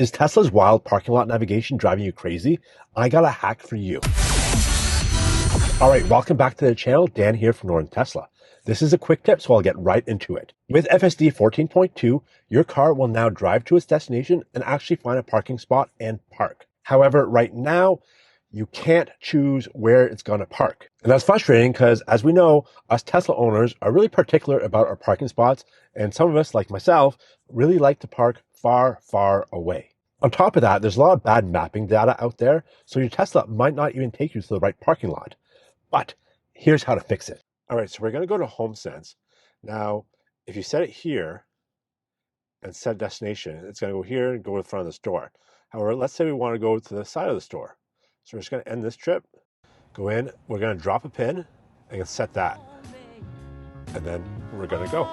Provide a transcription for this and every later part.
Is Tesla's wild parking lot navigation driving you crazy? I got a hack for you. Alright, welcome back to the channel. Dan here from Northern Tesla. This is a quick tip, so I'll get right into it. With FSD 14.2, your car will now drive to its destination and actually find a parking spot and park. However, right now, you can't choose where it's going to park. And that's frustrating because, as we know, us Tesla owners are really particular about our parking spots, and some of us, like myself, really like to park far, far away. On top of that, there's a lot of bad mapping data out there, so your Tesla might not even take you to the right parking lot. But here's how to fix it. All right, so we're going to go to HomeSense. Now, if you set it here and set destination, it's going to go here and go to the front of the store. However, let's say we want to go to the side of the store. So we're just going to end this trip, go in, we're going to drop a pin, and set that. And then we're going to go.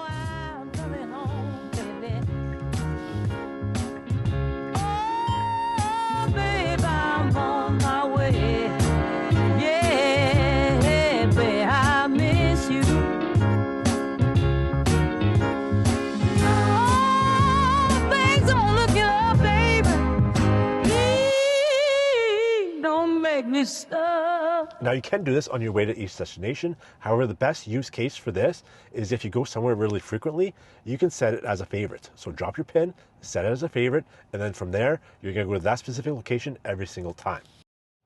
Now you can do this on your way to each destination. However, the best use case for this is if you go somewhere really frequently, you can set it as a favorite. So drop your pin, set it as a favorite, and then from there, you're going to go to that specific location every single time.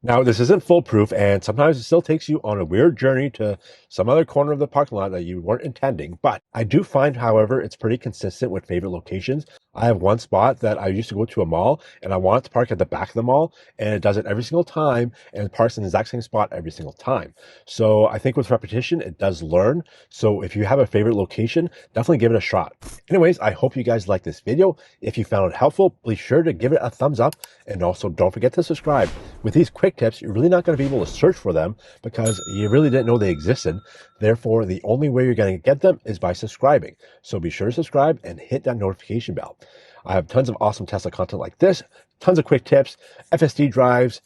Now, this isn't foolproof, and sometimes it still takes you on a weird journey to some other corner of the parking lot that you weren't intending. But I do find, however, it's pretty consistent with favorite locations. I have one spot that I used to go to a mall, and I wanted to park at the back of the mall, and it does it every single time, and it parks in the exact same spot every single time. So I think with repetition, it does learn. So if you have a favorite location, definitely give it a shot. Anyways, I hope you guys liked this video. If you found it helpful, please sure to give it a thumbs up, and also don't forget to subscribe. With these quick tips, you're really not going to be able to search for them because you really didn't know they existed. Therefore, the only way you're going to get them is by subscribing. So be sure to subscribe and hit that notification bell. I have tons of awesome Tesla content like this, tons of quick tips, FSD drives,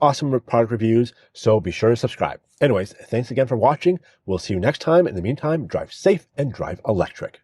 awesome product reviews, so be sure to subscribe. Anyways, thanks again for watching. We'll see you next time. In the meantime, drive safe and drive electric.